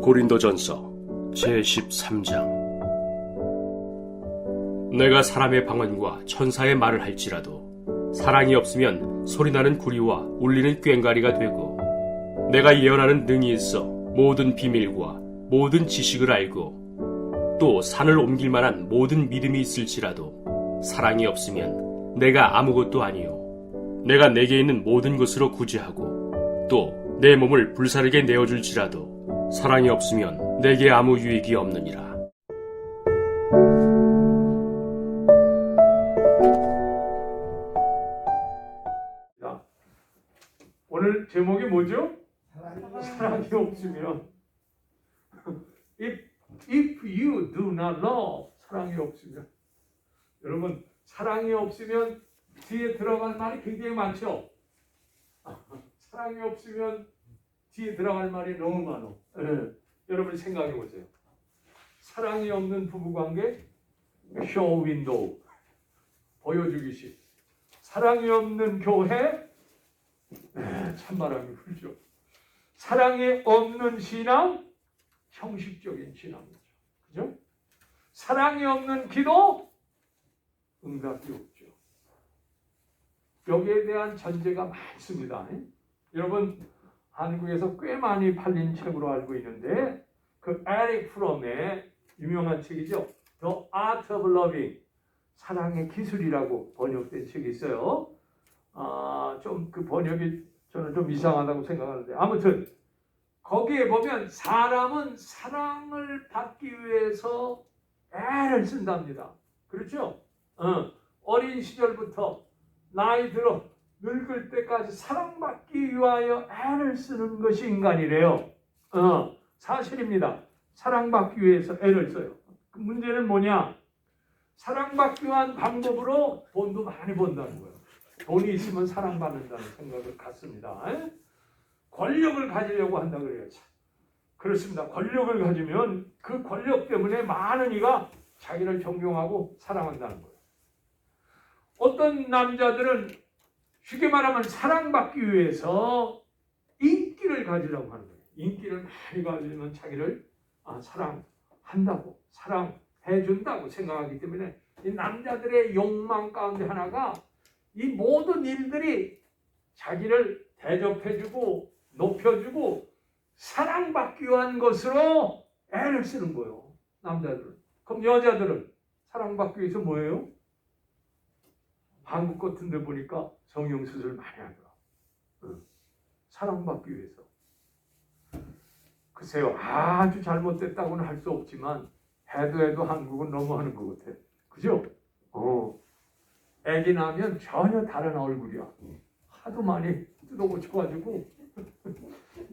고린도전서 제13장. 내가 사람의 방언과 천사의 말을 할지라도 사랑이 없으면 소리나는 구리와 울리는 꽹과리가 되고, 내가 예언하는 능이 있어 모든 비밀과 모든 지식을 알고 또 산을 옮길 만한 모든 믿음이 있을지라도 사랑이 없으면 내가 아무것도 아니요, 내가 내게 있는 모든 것으로 구제하고 또 내 몸을 불사르게 내어줄지라도 사랑이 없으면 내게 아무 유익이 없느니라. 오늘 제목이 뭐죠? 사랑이 없으면. If you do not love, 사랑이 없으면. 여러분, 사랑이 없으면 뒤에 들어갈 말이 굉장히 많죠? 사랑이 없으면 뒤에 들어갈 말이 너무 많어. 여러분 생각해 보세요. 사랑이 없는 부부관계, 쇼 윈도우, 보여주기식. 사랑이 없는 교회, 찬바람이 불죠. 사랑이 없는 신앙, 형식적인 신앙이죠. 그죠? 사랑이 없는 기도, 응답이 없죠. 여기에 대한 전제가 많습니다. 여러분, 한국에서 꽤 많이 팔린 책으로 알고 있는데, 그 에릭 프롬의 유명한 책이죠. The Art of Loving, 사랑의 기술이라고 번역된 책이 있어요. 좀 그 번역이 저는 좀 이상하다고 생각하는데, 아무튼 거기에 보면 사람은 사랑을 받기 위해서 애를 쓴답니다. 그렇죠? 어린 시절부터 나이 들어 늙을 때까지 사랑받기 위하여 애를 쓰는 것이 인간이래요. 사실입니다. 사랑받기 위해서 애를 써요. 그 문제는 뭐냐? 사랑받기 위한 방법으로 돈도 많이 번다는 거예요. 돈이 있으면 사랑받는다는 생각을 갖습니다. 권력을 가지려고 한다 그래요. 그렇습니다. 권력을 가지면 그 권력 때문에 많은 이가 자기를 존경하고 사랑한다는 거예요. 어떤 남자들은 쉽게 말하면 사랑받기 위해서 인기를 가지려고 하는 거예요. 인기를 많이 가지면 자기를 사랑한다고, 사랑해준다고 생각하기 때문에 이 남자들의 욕망 가운데 하나가 이 모든 일들이 자기를 대접해주고 높여주고 사랑받기 위한 것으로 애를 쓰는 거예요. 남자들은. 그럼 여자들은 사랑받기 위해서 뭐예요? 한국 같은 데 보니까 성형수술 많이 하더라. 사랑받기 위해서. 글쎄요, 아주 잘못됐다고는 할 수 없지만 해도 한국은 너무하는 것 같아. 그죠? 애기 낳으면 전혀 다른 얼굴이야. 하도 많이 뜯어고쳐가지고.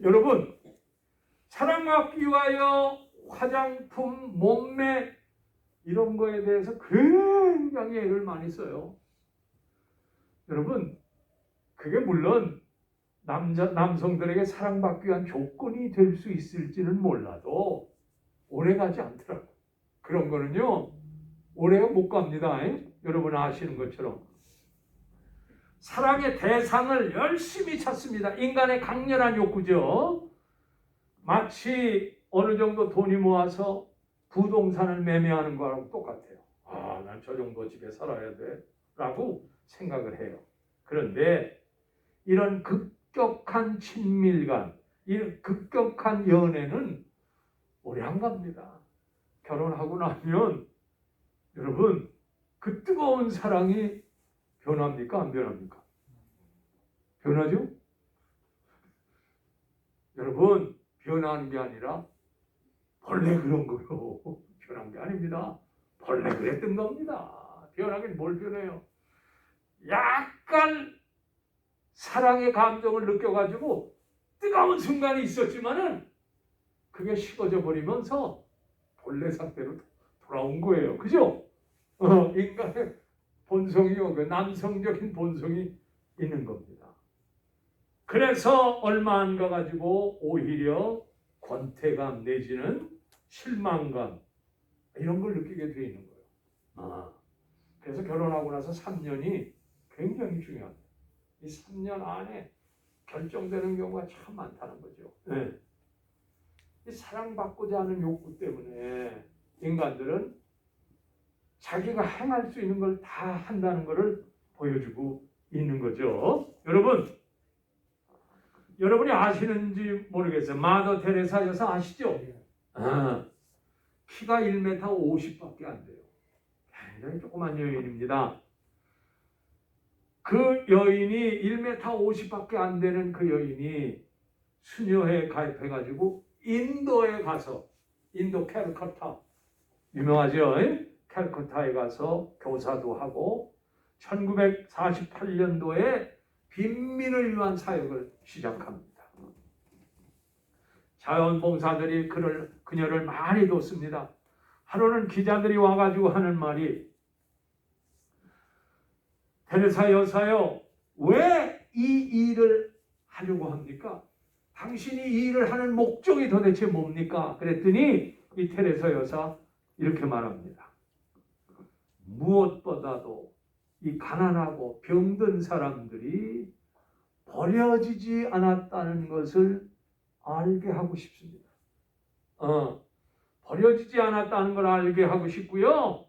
여러분, 사랑받기 위하여 화장품, 몸매 이런 거에 대해서 굉장히 애를 많이 써요. 여러분, 그게 물론 남성들에게 사랑받기 위한 조건이 될 수 있을지는 몰라도 오래가지 않더라고요. 그런 거는요, 오래 못 갑니다. 여러분 아시는 것처럼. 사랑의 대상을 열심히 찾습니다. 인간의 강렬한 욕구죠. 마치 어느 정도 돈이 모아서 부동산을 매매하는 거랑 똑같아요. 난 저 정도 집에 살아야 돼 라고 생각을 해요. 그런데 이런 급격한 친밀감, 이런 급격한 연애는 오래 안 갑니다. 결혼하고 나면 여러분, 그 뜨거운 사랑이 변합니까? 안 변합니까? 변하죠? 여러분, 변하는 게 아니라 본래 그런 거요. 변한 게 아닙니다. 본래 그랬던 겁니다. 변하긴 뭘 변해요? 약간 사랑의 감정을 느껴가지고 뜨거운 순간이 있었지만은 그게 식어져 버리면서 본래 상태로 돌아온 거예요. 그죠? 인간의 본성이요, 그 남성적인 본성이 있는 겁니다. 그래서 얼마 안 가가지고 오히려 권태감 내지는 실망감 이런 걸 느끼게 돼 있는 거예요. 그래서 결혼하고 나서 3년이 굉장히 중요합니다. 이 3년 안에 결정되는 경우가 참 많다는 거죠. 이 사랑받고자 하는 욕구 때문에 인간들은 자기가 행할 수 있는 걸 다 한다는 것을 보여주고 있는 거죠. 여러분이 아시는지 모르겠어요. 마더 테레사 여사 아시죠? 키가 1m 50밖에 안 돼요. 굉장히 조그만 여인입니다. 그 여인이 1m 50밖에 안 되는 그 여인이 수녀회에 가입해가지고 인도에 가서, 인도 캘커타 유명하죠? 캘커타에 가서 교사도 하고 1948년도에 빈민을 위한 사역을 시작합니다. 자원봉사들이 그녀를 많이 돕습니다. 하루는 기자들이 와가지고 하는 말이, 테레사 여사요, 왜 이 일을 하려고 합니까? 당신이 이 일을 하는 목적이 도대체 뭡니까? 그랬더니 이 테레사 여사 이렇게 말합니다. 무엇보다도 이 가난하고 병든 사람들이 버려지지 않았다는 것을 알게 하고 싶습니다. 버려지지 않았다는 걸 알게 하고 싶고요.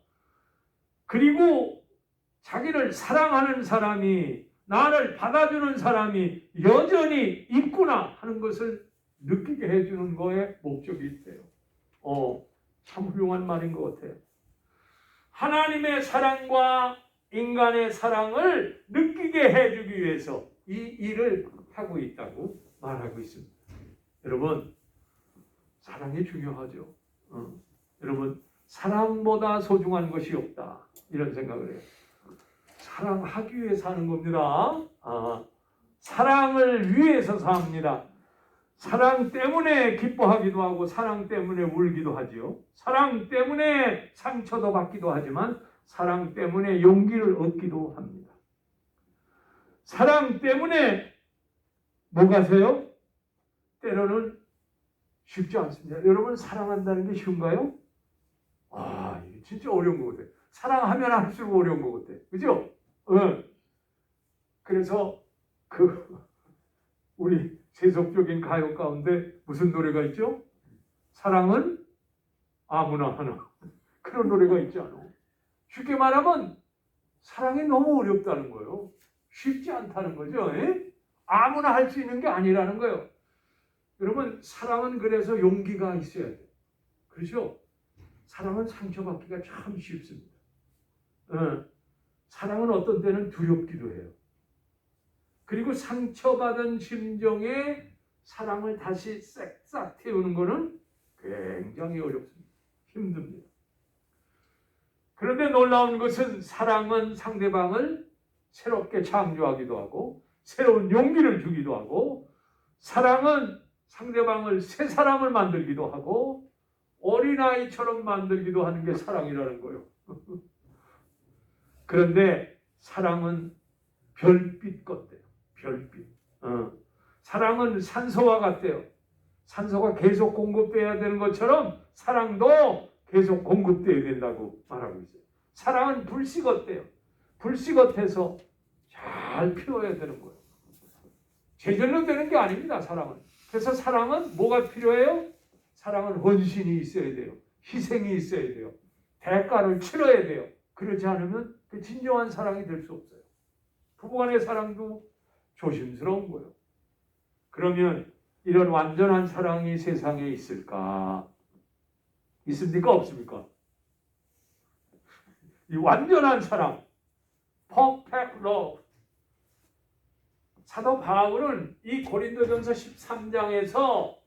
그리고 자기를 사랑하는 사람이, 나를 받아주는 사람이 여전히 있구나 하는 것을 느끼게 해주는 거에 목적이 있대요. 참 훌륭한 말인 것 같아요. 하나님의 사랑과 인간의 사랑을 느끼게 해주기 위해서 이 일을 하고 있다고 말하고 있습니다. 여러분, 사랑이 중요하죠. 여러분, 사랑보다 소중한 것이 없다, 이런 생각을 해요. 사랑하기 위해서 사는 겁니다. 사랑을 위해서 삽니다. 사랑 때문에 기뻐하기도 하고 사랑 때문에 울기도 하지요. 사랑 때문에 상처도 받기도 하지만 사랑 때문에 용기를 얻기도 합니다. 사랑 때문에 뭐 가세요? 때로는 쉽지 않습니다. 여러분, 사랑한다는 게 쉬운가요? 이게 진짜 어려운 것 같아요. 사랑하면 할수록 어려운 것 같아요. 그죠? 그래서 우리 세속적인 가요 가운데 무슨 노래가 있죠? 사랑은 아무나 하나. 그런 노래가 있지 않아? 쉽게 말하면 사랑이 너무 어렵다는 거예요. 쉽지 않다는 거죠. 아무나 할 수 있는 게 아니라는 거예요. 여러분, 사랑은 그래서 용기가 있어야 돼요. 그렇죠? 사랑은 상처받기가 참 쉽습니다. 사랑은 어떤 때는 두렵기도 해요. 그리고 상처받은 심정에 사랑을 다시 싹싹 태우는 것은 굉장히 어렵습니다. 힘듭니다. 그런데 놀라운 것은 사랑은 상대방을 새롭게 창조하기도 하고 새로운 용기를 주기도 하고, 사랑은 상대방을 새 사람을 만들기도 하고 어린아이처럼 만들기도 하는 게 사랑이라는 거예요. 그런데 사랑은 별빛 같대요. 별빛. 사랑은 산소와 같대요. 산소가 계속 공급돼야 되는 것처럼 사랑도 계속 공급돼야 된다고 말하고 있어요. 사랑은 불씨 같대요. 불씨 같아서 잘 피워야 되는 거예요. 제절로 되는 게 아닙니다, 사랑은. 그래서 사랑은 뭐가 필요해요? 사랑은 헌신이 있어야 돼요. 희생이 있어야 돼요. 대가를 치러야 돼요. 그렇지 않으면 그 진정한 사랑이 될 수 없어요. 부부간의 사랑도 조심스러운 거예요. 그러면 이런 완전한 사랑이 세상에 있을까? 있습니까? 없습니까? 이 완전한 사랑, perfect love. 사도 바울은 이 고린도전서 13장에서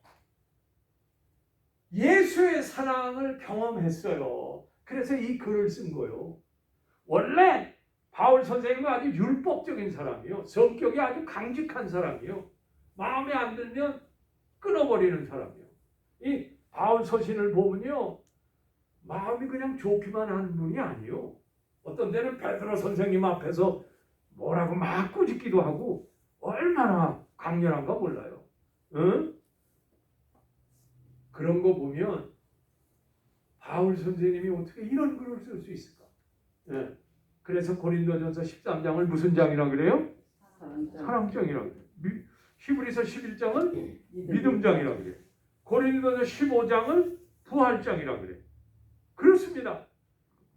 예수의 사랑을 경험했어요. 그래서 이 글을 쓴 거예요. 원래 바울 선생님은 아주 율법적인 사람이요. 성격이 아주 강직한 사람이요. 마음에 안 들면 끊어버리는 사람이요. 이 바울 서신을 보면요, 마음이 그냥 좋기만 하는 분이 아니요. 어떤 때는 베드로 선생님 앞에서 뭐라고 막 꾸짖기도 하고 얼마나 강렬한가 몰라요. 그런 거 보면 바울 선생님이 어떻게 이런 글을 쓸 수 있을까? 그래서 고린도전서 13장을 무슨 장이라고 그래요? 사랑장이라고 그래요. 히브리서 11장은 믿음장이라고 그래요. 고린도서 15장을 부활장이라 그래. 그렇습니다.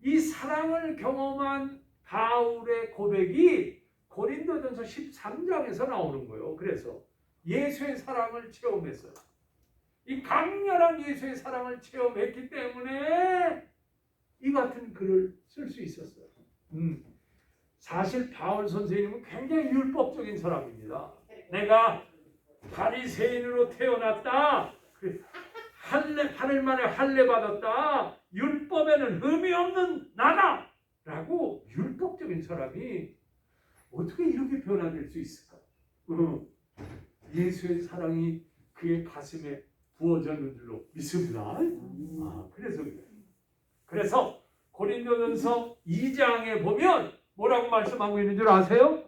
이 사랑을 경험한 바울의 고백이 고린도전서 13장에서 나오는 거예요. 그래서 예수의 사랑을 체험했어요. 이 강렬한 예수의 사랑을 체험했기 때문에 이 같은 글을 쓸 수 있었어요. 사실 바울 선생님은 굉장히 율법적인 사람입니다. 내가 바리새인으로 태어났다. 하늘만에 할례 받았다. 율법에는 흠이 없는 나다. 라고 율법적인 사람이 어떻게 이렇게 변화될 수 있을까? 예수의 사랑이 그의 가슴에 부어졌는 줄로 믿습니다. 그래서 그래요. 그래서 고린도전서 2장에 보면 뭐라고 말씀하고 있는 줄 아세요?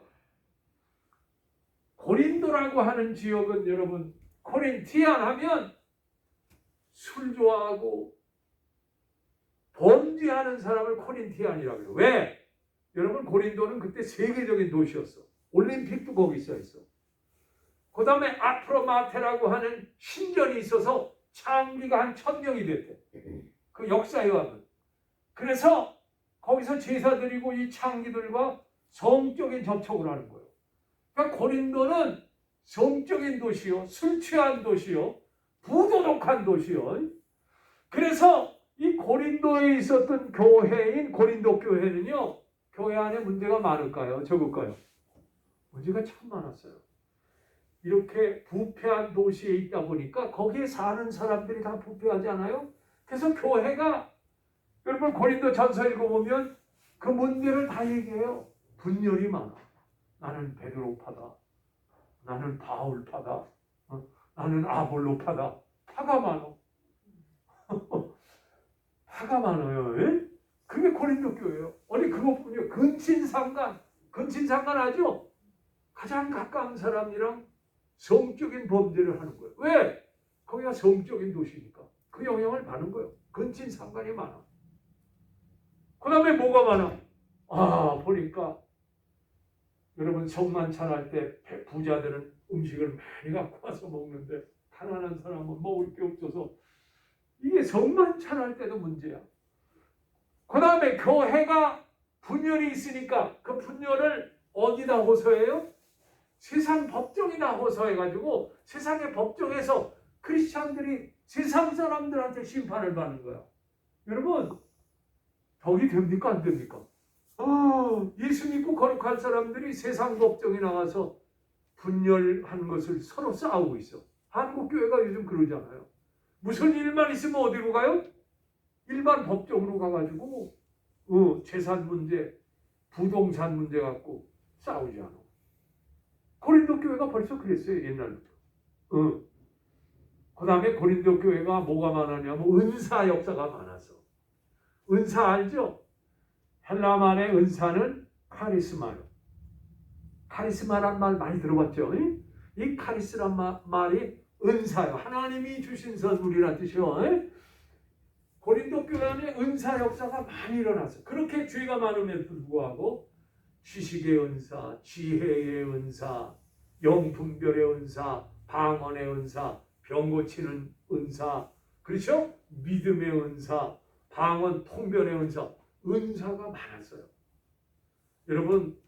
고린도라고 하는 지역은 여러분 코린티안 하면 술 좋아하고 범죄하는 사람을 코린티안이라고 해요. 왜? 여러분 고린도는 그때 세계적인 도시였어. 올림픽도 거기 있어. 그 다음에 아프로마테라고 하는 신전이 있어서 창비가 한 1000명이 됐대. 그 역사에 와면. 그래서 거기서 제사 드리고 이 창기들과 성적인 접촉을 하는 거예요. 그러니까 고린도는 성적인 도시요, 술 취한 도시요, 부도덕한 도시요. 그래서 이 고린도에 있었던 교회인 고린도 교회는요, 교회 안에 문제가 많을까요? 적을까요? 문제가 참 많았어요. 이렇게 부패한 도시에 있다 보니까 거기에 사는 사람들이 다 부패하지 않아요? 그래서 교회가 여러분 고린도 전서 읽어보면 그 문제를 다 얘기해요. 분열이 많아. 나는 베드로파다. 나는 바울파다. 나는 아볼로파다. 파가 많아. 파가 많아요. 에? 그게 고린도 교회예요. 아니 그것뿐이요. 근친상간 아죠? 가장 가까운 사람이랑 성적인 범죄를 하는 거예요. 왜? 거기가 성적인 도시니까. 그 영향을 받는 거예요. 근친상간이 많아. 그 다음에 뭐가 많아? 보니까 여러분 성만찬할 때 부자들은 음식을 많이 갖고 와서 먹는데 가난한 사람은 먹을 게 없어서 이게 성만찬할 때도 문제야. 그 다음에 교회가 분열이 있으니까 그 분열을 어디다 호소해요? 세상 법정이다 호소해가지고 세상의 법정에서 크리스찬들이 세상 사람들한테 심판을 받는 거야. 여러분 덕이 됩니까? 안 됩니까? 예수 믿고 거룩한 사람들이 세상 법정에 나가서 분열하는 것을 서로 싸우고 있어. 한국 교회가 요즘 그러잖아요. 무슨 일만 있으면 어디로 가요? 일반 법정으로 가가지고 재산 문제, 부동산 문제 갖고 싸우지 않아. 고린도 교회가 벌써 그랬어요. 옛날부터. 그 다음에 고린도 교회가 뭐가 많았냐면 은사 역사가 많아서. 은사 알죠? 헬라말의 은사는 카리스마요. 카리스마란 말 많이 들어봤죠? 이 카리스란 말이 은사요. 하나님이 주신 선물이란 뜻이요. 고린도 교회 안에 은사 역사가 많이 일어났어요. 그렇게 죄가 많음에도 불구하고 지식의 은사, 지혜의 은사, 영분별의 은사, 방언의 은사, 병 고치는 은사, 그렇죠? 믿음의 은사, 방언 통변의 은사가 많았어요. 여러분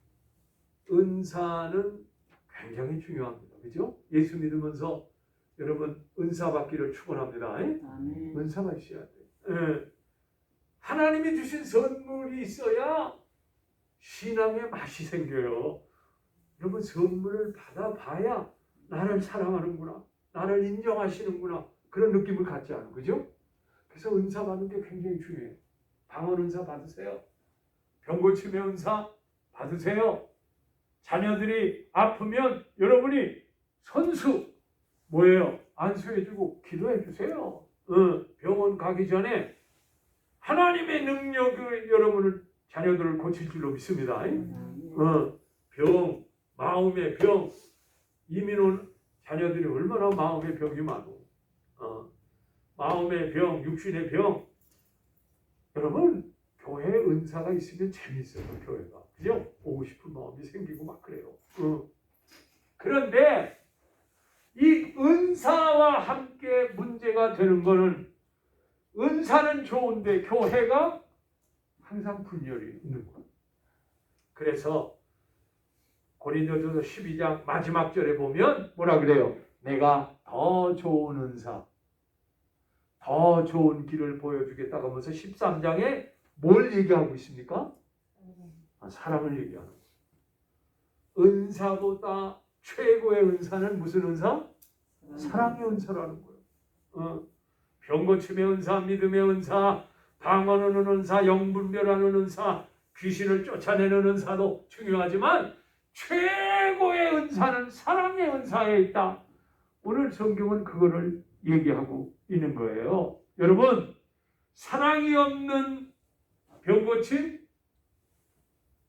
은사는 굉장히 중요합니다. 그죠? 예수 믿으면서 여러분 은사 받기를 축원합니다. 은사가 있어야 돼요. 하나님이 주신 선물이 있어야 신앙의 맛이 생겨요. 여러분 선물을 받아봐야 나를 사랑하는구나, 나를 인정하시는구나 그런 느낌을 갖지 않아요. 그죠? 그래서 은사 받는 게 굉장히 중요해요. 방언 은사 받으세요. 병 고침의 은사 받으세요. 자녀들이 아프면 여러분이 선수 뭐예요? 안수해주고 기도해주세요. 병원 가기 전에 하나님의 능력이 여러분을 자녀들을 고칠 줄로 믿습니다. 병, 마음의 병, 이민온 자녀들이 얼마나 마음의 병이 많어. 마음의 병, 육신의 병. 여러분 교회에 은사가 있으면 재밌어요. 교회가. 그죠? 오고 싶은 마음이 생기고 막 그래요. 그런데 이 은사와 함께 문제가 되는 거는 은사는 좋은데 교회가 항상 분열이 있는 거예요. 그래서 고린도전서 12장 마지막 절에 보면 뭐라 그래요? 내가 더 좋은 은사, 더 좋은 길을 보여주겠다 하면서 13장에 뭘 얘기하고 있습니까? 사랑을 얘기하는 거예요. 은사보다 최고의 은사는 무슨 은사? 사랑의 은사라는 거예요. 병고침의 은사, 믿음의 은사, 방언하는 은사, 영분별하는 은사, 귀신을 쫓아내는 은사도 중요하지만 최고의 은사는 사랑의 은사에 있다. 오늘 성경은 그거를 얘기하고 있는 거예요. 여러분, 사랑이 없는 병고침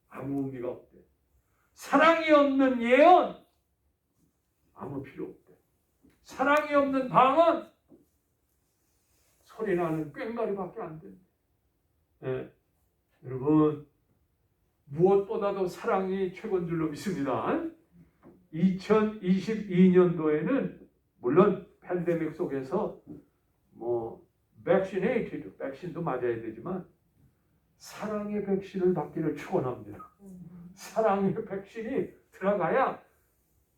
아무 의미가 없대. 사랑이 없는 예언 아무 필요 없대. 사랑이 없는 방언 소리나는 꽹과리밖에 안 된대. 네. 여러분, 무엇보다도 사랑이 최고인 줄로 믿습니다. 2022년도에는 물론 팬데믹 속에서 백신도 맞아야 되지만 사랑의 백신을 받기를 축원합니다. 사랑의 백신이 들어가야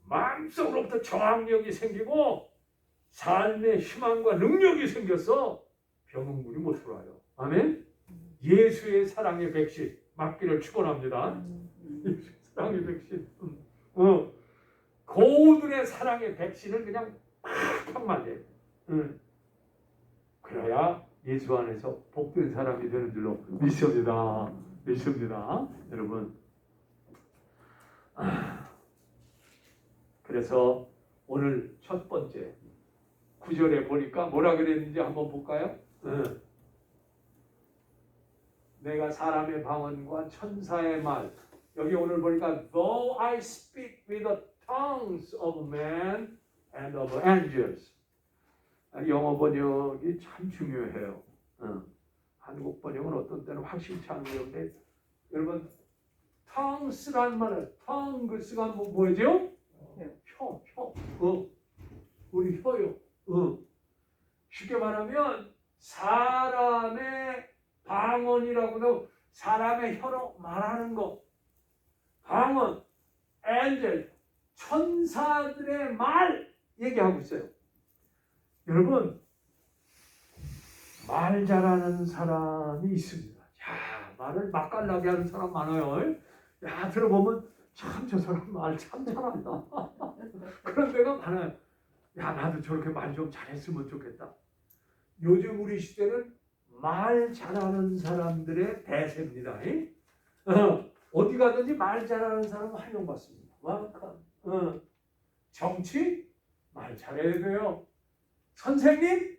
마음속으로부터 저항력이 생기고 삶의 희망과 능력이 생겨서 병원군이 못 들어와요. 아멘. 예수의 사랑의 백신 맞기를 축원합니다. 사랑의 백신. 고들의 사랑의 백신을 그냥 팍팍 맞아요. 그래야 예수 안에서 복된 사람이 되는 줄로 믿습니다. 여러분. 그래서 오늘 첫 번째 9절에 보니까 뭐라 그랬는지 한번 볼까요? 내가 사람의 방언과 천사의 말, 여기 오늘 보니까 though I speak with the tongues of men and of angels. 영어 번역이 참 중요해요. 한국 번역은 어떤 때는 확실치 않은 건데, 여러분 tongues란 말은 tongues가 뭐죠? 혀. 우리 혀요. 쉽게 말하면 사람의 방언이라고도 사람의 혀로 말하는 거. 방언, 엔젤, 천사들의 말 얘기하고 있어요. 여러분, 말 잘하는 사람이 있습니다. 야, 말을 맛깔나게 하는 사람 많아요. 야, 들어보면 참 저 사람 말 참 잘한다. 그런 데가 많아요. 야, 나도 저렇게 말 좀 잘했으면 좋겠다. 요즘 우리 시대는 말 잘하는 사람들의 대세입니다. 어디 가든지 말 잘하는 사람은 환영받습니다. 정치? 말 잘해야 돼요. 선생님?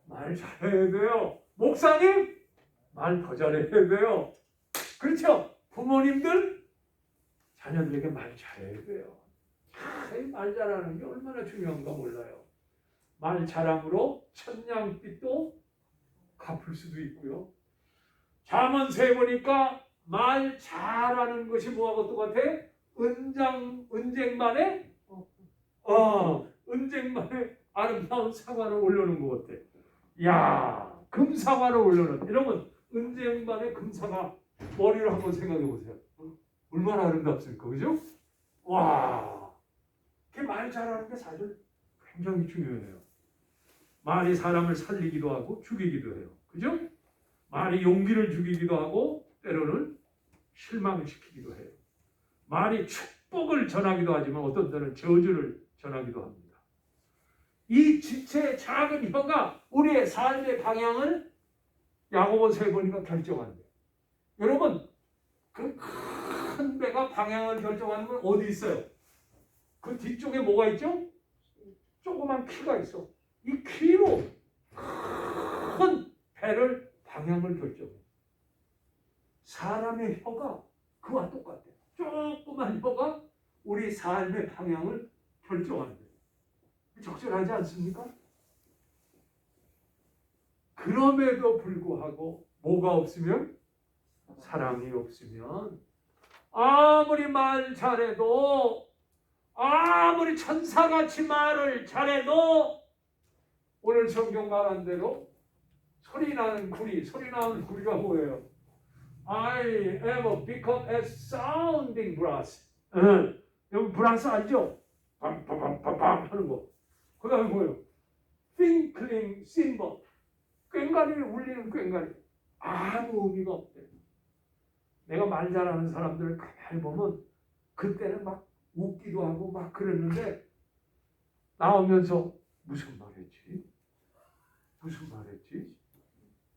말 잘해야 돼요. 목사님? 말 더 잘해야 돼요. 그렇죠? 부모님들? 자녀들에게 말 잘해야 돼요. 말 잘하는 게 얼마나 중요한가 몰라요. 말 잘함으로 천냥빚도 갚을 수도 있고요. 잠언서에 보니까 말 잘하는 것이 뭐하고 똑같아? 은쟁반에 아름다운 사과를 올려놓은 것 같아. 야, 금사과를 올려놓은. 여러분, 은쟁반에 금사과 머리를 한번 생각해 보세요. 얼마나 아름답습니까, 그죠? 와, 말 잘하는 게 사실 굉장히 중요해요. 말이 사람을 살리기도 하고 죽이기도 해요. 그죠? 말이 용기를 주기도 하고 때로는 실망시키기도 해요. 말이 축복을 전하기도 하지만 어떤 때는 저주를 전하기도 합니다. 이 지체의 작은 혀가 우리의 삶의 방향을 야고보서에 보니까 결정한대요. 여러분, 그 큰 배가 방향을 결정하는 건 어디 있어요? 그 뒤쪽에 뭐가 있죠? 조그만 키가 있어. 이 키로 큰 배를 방향을 결정해. 사람의 혀가 그와 똑같아. 조그만 혀가 우리 삶의 방향을 결정하는 거예요. 적절하지 않습니까? 그럼에도 불구하고 뭐가 없으면? 사랑이 없으면 아무리 말 잘해도 아무리 천사같이 말을 잘해도 오늘 성경 말한 대로 소리 나는 구리가 뭐예요? I am become as sounding brass. 여러분 브라스 알죠? 빰빰빰빰 하는 거. 그 다음에 뭐예요? Tinkling cymbal. 꽹과리를 울리는 꽹과리. 아무 의미가 없대. 내가 말 잘하는 사람들을 가만히 보면 그때는 막 웃기도 하고 막 그랬는데 나오면서 무슨 말했지?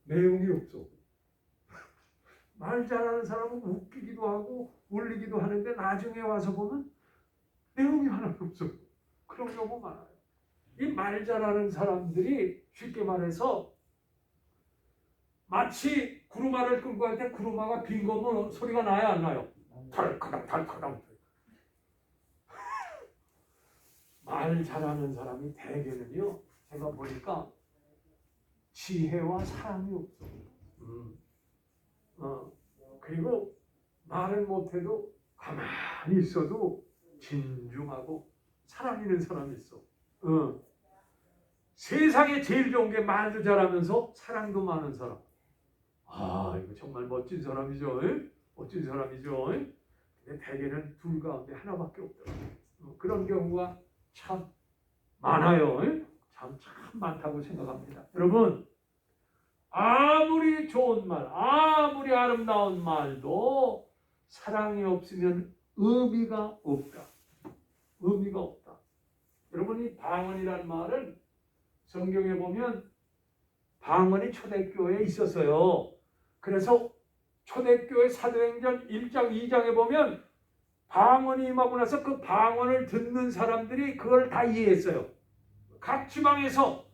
내용이 없어. 말 잘하는 사람은 웃기기도 하고 울리기도 하는데 나중에 와서 보면 내용이 하나도 없어. 그런 경우 많아요. 이 말 잘하는 사람들이 쉽게 말해서 마치 구루마를 끌고 할 때 구루마가 빈 거면 소리가 나야 안 나요? 덜커덕. 말 잘하는 사람이 대개는요, 제가 보니까 지혜와 사랑이 없어. 그리고 말을 못해도 가만히 있어도 진중하고 사랑 있는 사람이 있어. 세상에 제일 좋은 게 말도 잘하면서 사랑도 많은 사람. 아, 이거 정말 멋진 사람이죠. 멋진 사람이죠. 근데 대개는 둘 가운데 하나밖에 없더라고요. 그런 경우가 참 많아요. 참 많다고 생각합니다. 여러분, 아무리 좋은 말, 아무리 아름다운 말도 사랑이 없으면 의미가 없다. 의미가 없다. 여러분, 이 방언이라는 말은 성경에 보면 방언이 초대교회에 있었어요. 그래서 초대교회 사도행전 1장, 2장에 보면 방언이 임하고 나서 그 방언을 듣는 사람들이 그걸 다 이해했어요. 각 지방에서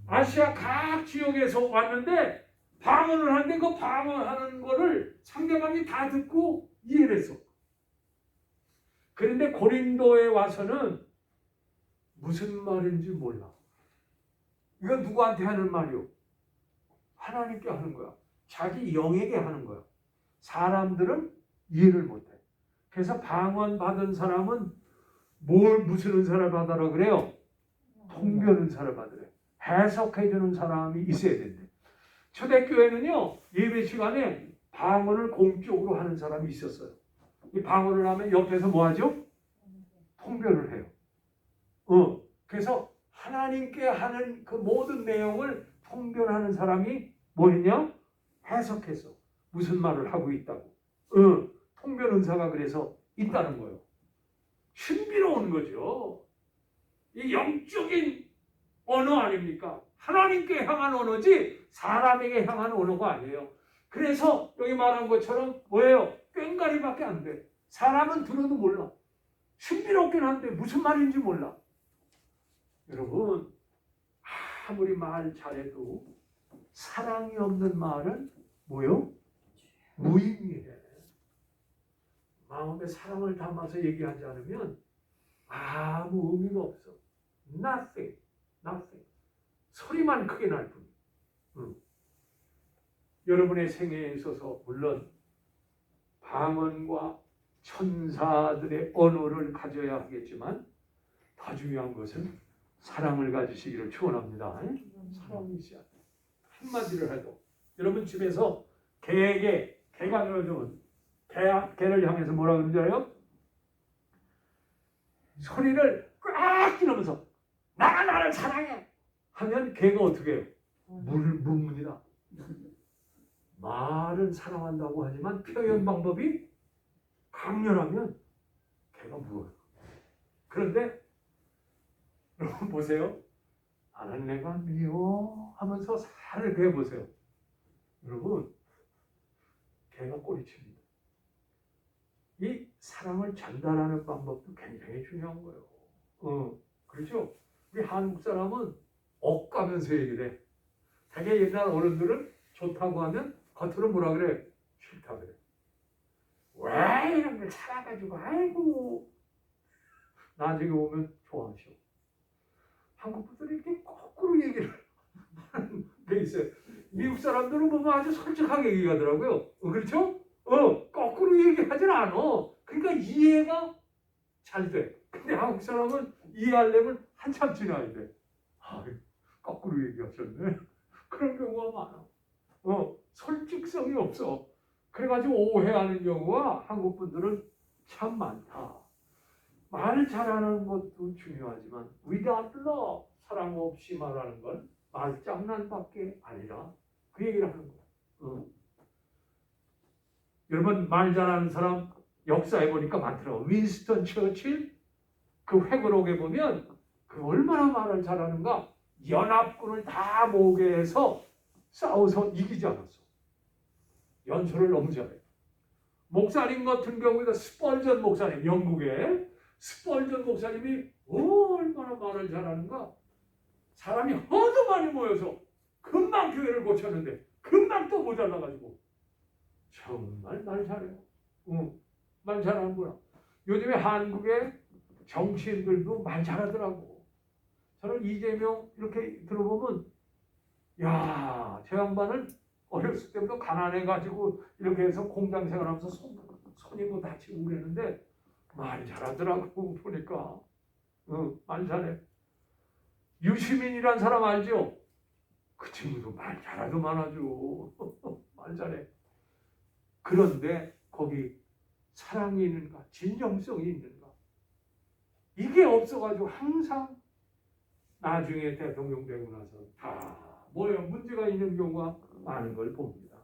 아시아 각 지역에서 왔는데 방언을 하는데 그 방언하는 거를 상대방이 다 듣고 이해를 했어. 그런데 고린도에 와서는 무슨 말인지 몰라. 이건 누구한테 하는 말이요? 하나님께 하는 거야. 자기 영에게 하는 거야. 사람들은 이해를 못해. 그래서 방언 받은 사람은 무슨 은사를 받으라 그래요? 통변 은사를 받으래. 해석해주는 사람이 있어야 된대. 초대교회는요, 예배 시간에 방언을 공적으로 하는 사람이 있었어요. 이 방언을 하면 옆에서 뭐 하죠? 통변을 해요. 그래서 하나님께 하는 그 모든 내용을 통변하는 사람이 뭐 했냐? 해석해서 무슨 말을 하고 있다고. 통변 은사가 그래서 있다는 거예요. 신비로운 거죠. 이 영적인 언어 아닙니까? 하나님께 향한 언어지 사람에게 향한 언어가 아니에요. 그래서 여기 말한 것처럼 뭐예요? 꽹과리밖에 안 돼. 사람은 들어도 몰라. 신비롭긴 한데 무슨 말인지 몰라. 여러분, 아무리 말 잘해도 사랑이 없는 말은 뭐요? 무의미해. 마음에 사랑을 담아서 얘기하지 않으면 아무 의미가 없어. Nothing. 소리만 크게 날 뿐. 여러분의 생애에 있어서 물론 방언과 천사들의 언어를 가져야 하겠지만 더 중요한 것은 사랑을 가지시기를 축원합니다. 사랑이 있어야 돼. 한마디를 해도 여러분 집에서 개가 늘어지면 개를 향해서 뭐라 그러는지 알아요? 소리를 꽉 지르면서 나가 나를 사랑해 하면 개가 어떻게 해요? 묻습니다. 말은 사랑한다고 하지만 표현 방법이 강렬하면 개가 물어요. 그런데 여러분 보세요. 나는 내가 미워 하면서 살을 해보세요. 여러분, 개가 꼬리칩니다. 이 사랑을 전달하는 방법도 굉장히 중요한 거예요. 그렇죠? 우리 한국 사람은 억가면서 얘기를 해. 되게 옛날 어른들은 좋다고 하면 겉으로 뭐라 그래? 싫다 그래. 왜 이런 걸 살아가지고 아이고 나중에 오면 좋아하셔. 한국 분들이 이렇게 거꾸로 얘기를 하는 게 있어요. 미국 사람들은 보면 아주 솔직하게 얘기하더라고요. 그렇죠? 거꾸로 얘기하진 않아. 그러니까 이해가 잘 잘 돼. 근데 한국 사람은 이해하려면 한참 지나야 돼. 거꾸로 얘기하셨네. 그런 경우가 많아. 솔직성이 없어. 그래가지고 오해하는 경우가 한국 분들은 참 많다. 말 잘하는 것도 중요하지만 without love, 사랑 없이 말하는 건 말장난밖에 아니라 그 얘기를 하는 거야. 여러분 말 잘하는 사람 역사에 보니까 많더라고. 윈스턴 처칠 그 회고록에 보면 그 얼마나 말을 잘하는가. 연합군을 다 모으게 해서 싸워서 이기지 않았어. 연설을 너무 잘해. 목사님 같은 경우에도 스펄전 목사님, 영국의 스펄전 목사님이 얼마나 말을 잘하는가. 사람이 하도 많이 모여서 금방 교회를 고쳤는데 금방 또 모자라가지고 정말 말 잘해요. 말 잘하는구나. 요즘에 한국의 정치인들도 말 잘하더라고. 저는 이재명 이렇게 들어보면 야, 저 양반은 어렸을 때부터 가난해가지고 이렇게 해서 공장 생활하면서 손이 뭐 다치고 그랬는데 말 잘하더라고 보니까. 말 잘해. 유시민이란 사람 알죠? 그 친구도 말 잘하더만 아주. 말 잘해. 그런데 거기 사랑이 있는가? 진정성이 있는가? 이게 없어가지고 항상 나중에 대통령 되고 나서 다 문제가 있는 경우가 많은 걸 봅니다.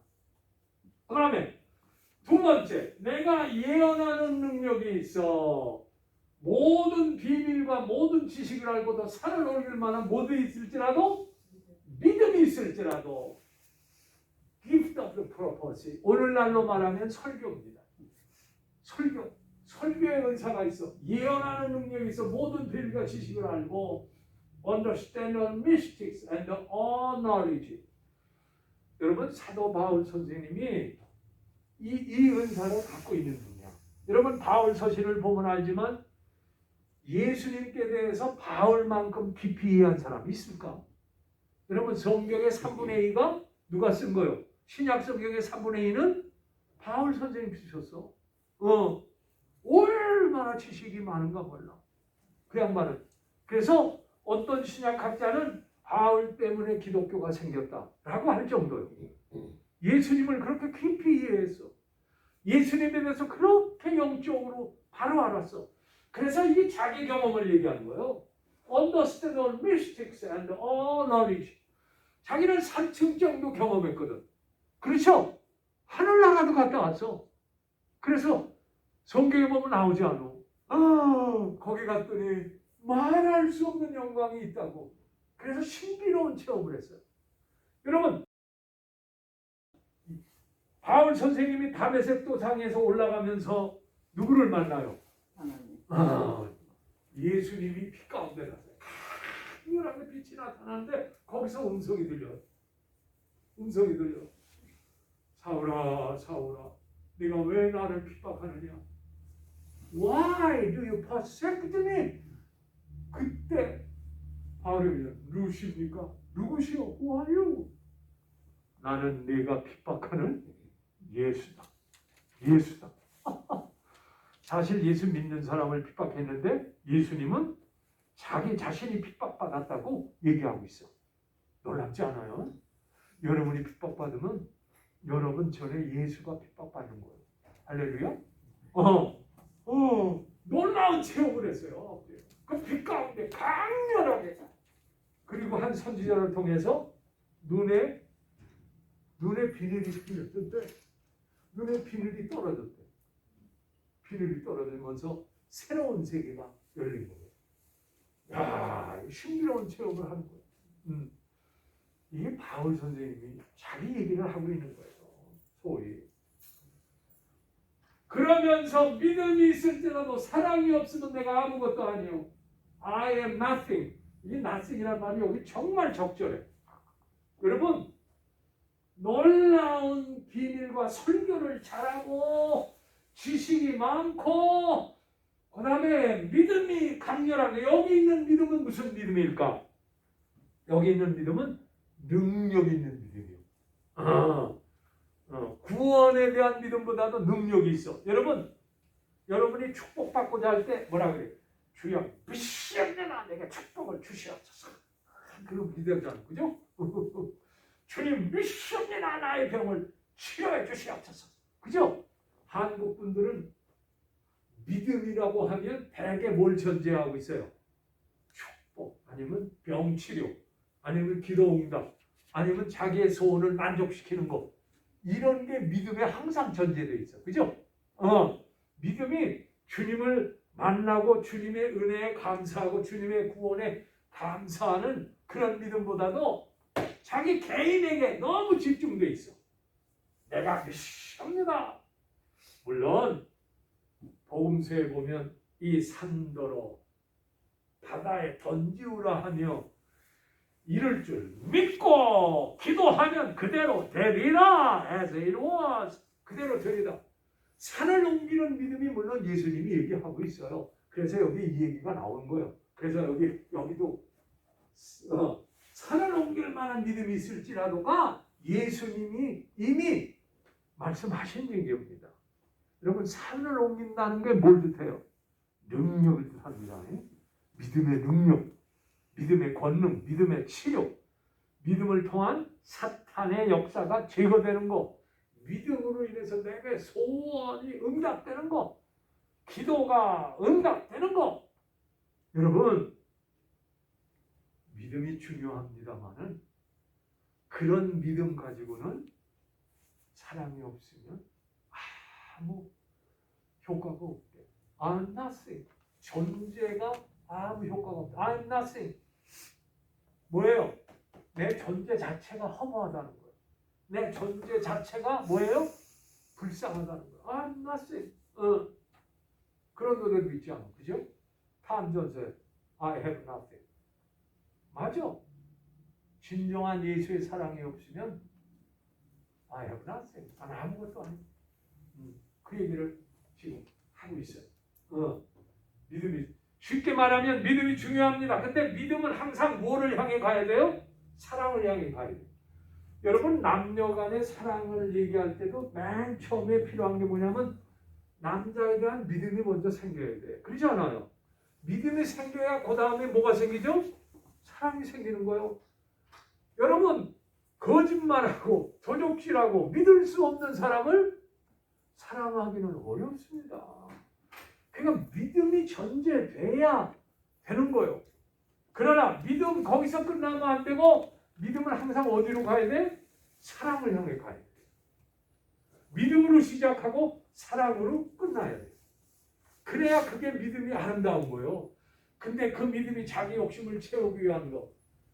그 다음에 두 번째, 내가 예언하는 능력이 있어. 모든 비밀과 모든 지식을 알고도 산을 옮길 만한 모든 있을지라도 믿음이 있을지라도 gift of the prophecy. 오늘날로 말하면 설교입니다. 설교의 은사가 있어. 예언하는 능력이 있어. 모든 비밀과 지식을 알고 understand all mystics and all knowledge. 여러분 사도 바울 선생님이 이 은사를 갖고 있는 분이야. 여러분 바울 서신을 보면 알지만 예수님께 대해서 바울만큼 깊이 이해한 사람이 있을까? 여러분 성경의 3분의 2가 누가 쓴 거요? 신약 성경의 3분의 2는 바울 선생님이 쓰셨어. 얼마나 지식이 많은가 몰라. 그 양반은. 그래서 어떤 신약학자는 바울 때문에 기독교가 생겼다라고 할 정도요. 예수님을 그렇게 깊이 이해했어. 예수님에 대해서 그렇게 영적으로 바로 알았어. 그래서 이게 자기 경험을 얘기하는 거예요. Understand all mystics and all knowledge. 자기는 3층 정도 경험했거든. 그렇죠? 하늘나라도 갔다 왔어. 그래서 성경에 보면 나오지 않아. 거기 갔더니 말할 수 없는 영광이 있다고. 그래서 신비로운 체험을 했어요. 여러분, 바울 선생님이 다메섹 도상에서 올라가면서 누구를 만나요? 예수님이 빛 가운데 나서요. 강렬하게 빛이 나타나는데 거기서 음성이 들려. 사울아, 사울아, 네가 왜 나를 핍박하느냐? Why do you persecute me? 그때 바울이 누구십니까? 누구시오? Who are you? 나는 네가 핍박하는 예수다. 사실 예수 믿는 사람을 핍박했는데 예수님은 자기 자신이 핍박받았다고 얘기하고 있어. 놀랍지 않아요? 여러분이 핍박받으면 여러분 전에 예수가 핍박받는 거예요. 할렐루야? 놀라운 체험을 했어요. 그 빛 가운데 강렬하게. 그리고 한 선지자를 통해서 눈에 비늘이 풀렸던데 눈에 비늘이 떨어졌대. 비늘이 떨어지면서 새로운 세계가 열린 거예요. 야, 신비로운 체험을 하는 거예요. 이게 바울 선생님이 자기 얘기를 하고 있는 거예요. 소위. 그러면서 믿음이 있을지라도 사랑이 없으면 내가 아무것도 아니요. I am nothing. 이 nothing이란 말이 여기 정말 적절해. 여러분, 놀라운 비밀과 설교를 잘하고 지식이 많고 그 다음에 믿음이 강렬하게. 여기 있는 믿음은 무슨 믿음일까? 여기 있는 믿음은 능력 있는 믿음이에요. 구원에 대한 믿음보다도 능력이 있어. 여러분, 여러분이 축복받고자 할 때 뭐라 그래요? 주여 미시옵나다 내게 축복을 주시옵소서. 그럼 믿어잖아, 그죠? 주님 미시옵나다 나의 병을 치료해 주시옵소서. 그죠? 한국 분들은 믿음이라고 하면 대개 뭘 전제하고 있어요? 축복, 아니면 병치료, 아니면 기도응답, 아니면 자기의 소원을 만족시키는 것. 이런 게 믿음에 항상 전제되어 있어. 그죠? 믿음이 주님을 만나고 주님의 은혜에 감사하고 주님의 구원에 감사하는 그런 믿음보다도 자기 개인에게 너무 집중되어 있어. 내가 믿습니다. 물론 복음서에 보면 이 산더러 바다에 던지우라 하며 이럴 줄 믿고 기도하면 그대로 되리라. as it was. 그대로 되리라. 산을 옮기는 믿음이 물론 예수님이 얘기하고 있어요. 그래서 여기 이 얘기가 나오는 거예요. 그래서 여기도 산을 옮길 만한 믿음이 있을지라도가 예수님이 이미 말씀하신 얘기입니다. 여러분 산을 옮긴다는 게 뭘 뜻해요? 능력을 뜻합니다. 믿음의 능력, 믿음의 권능, 믿음의 치료, 믿음을 통한 사탄의 역사가 제거되는 거, 믿음으로 인해서 내게 소원이 응답되는 거, 기도가 응답되는 거. 여러분 믿음이 중요합니다만은 그런 믿음 가지고는 사랑이 없으면 아무 효과가 없대. I'm nothing. 존재가 아무 효과가 없다. I'm nothing. 뭐예요? 내 존재 자체가 허무하다는 거예요. 내 존재 자체가 뭐예요? 불쌍하다는 거예요. I'm nothing. 그런 노래도 있지 않아? 그죠? 탐전서에 I have nothing. 맞아. 진정한 예수의 사랑이 없으면 I have nothing. 난 아무것도 아니야. 그 얘기를 지금 하고 있어요. 믿음이 쉽게 말하면 믿음이 중요합니다. 근데 믿음은 항상 뭐를 향해 가야 돼요? 사랑을 향해 가야 돼요. 여러분 남녀 간의 사랑을 얘기할 때도 맨 처음에 필요한 게 뭐냐면 남자에 대한 믿음이 먼저 생겨야 돼. 그렇지 않아요? 믿음이 생겨야 그 다음에 뭐가 생기죠? 사랑이 생기는 거예요. 여러분 거짓말하고 도적질하고 믿을 수 없는 사람을 사랑하기는 어렵습니다. 그러니까 믿음이 전제돼야 되는 거예요. 그러나 믿음 거기서 끝나면 안 되고 믿음은 항상 어디로 가야 돼? 사랑을 향해 가야 돼. 믿음으로 시작하고 사랑으로 끝나야 돼. 그래야 그게 믿음이 아름다운 거예요. 근데 그 믿음이 자기 욕심을 채우기 위한 거,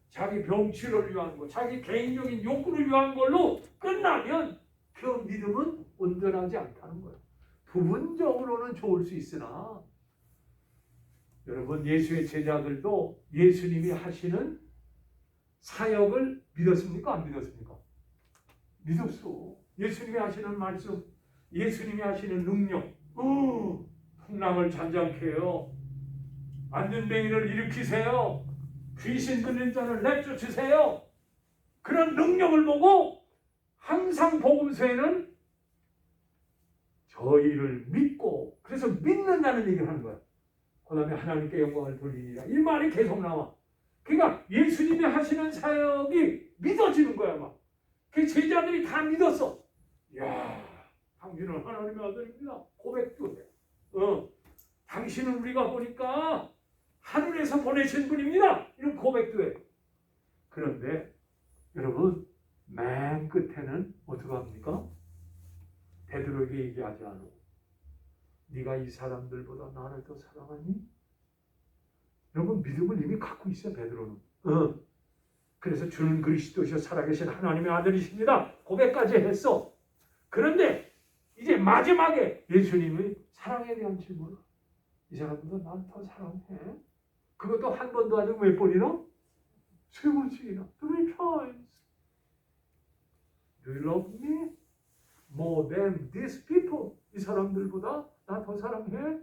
자기 병치료를 위한 거, 자기 개인적인 욕구를 위한 걸로 끝나면 그 믿음은 온전하지 않다는 거예요. 부분적으로는 좋을 수 있으나 여러분 예수의 제자들도 예수님이 하시는 사역을 믿었습니까? 안 믿었습니까? 믿었어. 예수님이 하시는 말씀, 예수님이 하시는 능력, 풍랑을 잔잔케 해요. 안전뱅이를 일으키세요. 귀신 들린 자를 내쫓으세요. 그런 능력을 보고 항상 복음서에는 저희를 믿고, 그래서 믿는다는 얘기를 하는 거야. 그 다음에 하나님께 영광을 돌리니라. 이 말이 계속 나와. 그러니까 예수님이 하시는 사역이 믿어지는 거야. 막. 그 제자들이 다 믿었어. 이야, 당신은 하나님의 아들입니다. 고백도 해. 당신은 우리가 보니까 하늘에서 보내신 분입니다. 이런 고백도 해. 그런데 여러분 맨 끝에는 어떻게 합니까? 베드로에게 얘기하지 않아. 네가 이 사람들보다 나를 더 사랑하니? 여러분 믿음을 이미 갖고 있어요. 베드로는. 그래서 주는 그리스도시요 살아계신 하나님의 아들이십니다. 고백까지 했어. 그런데 이제 마지막에 예수님의 사랑에 대한 질문을, 이 사람보다 난 더 사랑해. 그것도 한 번도 아니고 몇 번이나? 3번씩이나. 3 times. Do you love me? More than these people. 이 사람들보다 나 더 사랑해?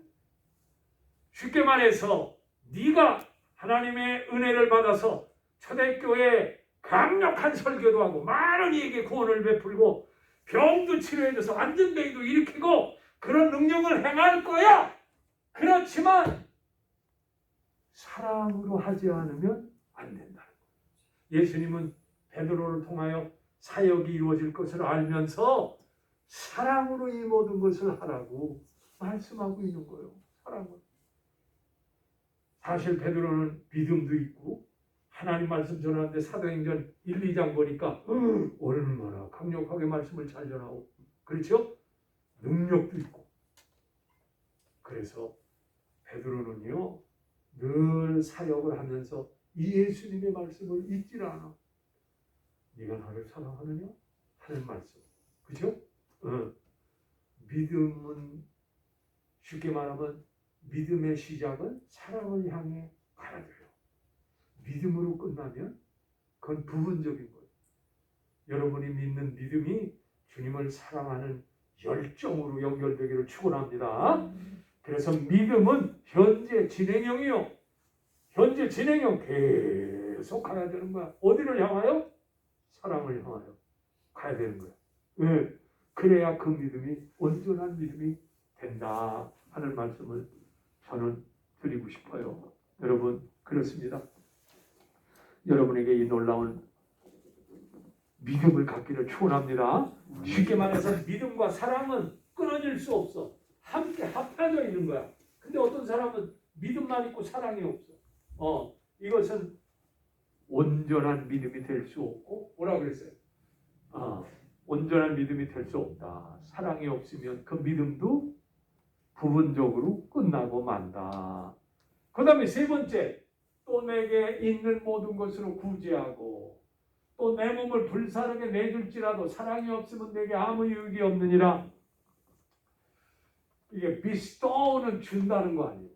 쉽게 말해서 네가 하나님의 은혜를 받아서 초대교회에 강력한 설교도 하고 많은 이에게 구원을 베풀고 병도 치료해줘서 안전뱅이도 일으키고 그런 능력을 행할 거야. 그렇지만 사랑으로 하지 않으면 안 된다는 거예요. 예수님은 베드로를 통하여 사역이 이루어질 것을 알면서 사랑으로 이 모든 것을 하라고 말씀하고 있는 거예요. 사랑으로. 사실 베드로는 믿음도 있고 하나님 말씀 전하는데 사도행전 1, 2장 보니까 얼마나 강력하게 말씀을 잘 전하고 그렇죠? 능력도 있고. 그래서 베드로는요 늘 사역을 하면서 이 예수님의 말씀을 잊질 않아. 네가 나를 사랑하느냐? 하는 말씀. 그죠? 믿음은 쉽게 말하면 믿음의 시작은 사랑을 향해 가야 돼요. 믿음으로 끝나면 그건 부분적인 거예요. 여러분이 믿는 믿음이 주님을 사랑하는 열정으로 연결되기를 축원합니다. 그래서 믿음은 현재 진행형이요. 현재 진행형 계속 가야 되는 거야. 어디를 향하여? 사랑을 향하여 가야 되는 거야. 왜? 그래야 그 믿음이 온전한 믿음이 된다 하는 말씀을 저는 드리고 싶어요. 여러분 그렇습니다. 여러분에게 이 놀라운 믿음을 갖기를 축원합니다. 쉽게 말해서 믿음과 사랑은 끊어질 수 없어. 함께 합해져 있는 거야. 근데 어떤 사람은 믿음만 있고 사랑이 없어. 이것은 온전한 믿음이 될 수 없고 뭐라 그랬어요? 온전한 믿음이 될 수 없다. 사랑이 없으면 그 믿음도 부분적으로 끝나고 만다. 그 다음에 세 번째, 또 내게 있는 모든 것으로 구제하고 또 내 몸을 불사르게 내줄지라도 사랑이 없으면 내게 아무 유익이 없느니라. 이게 bestow는 준다는 거 아니에요.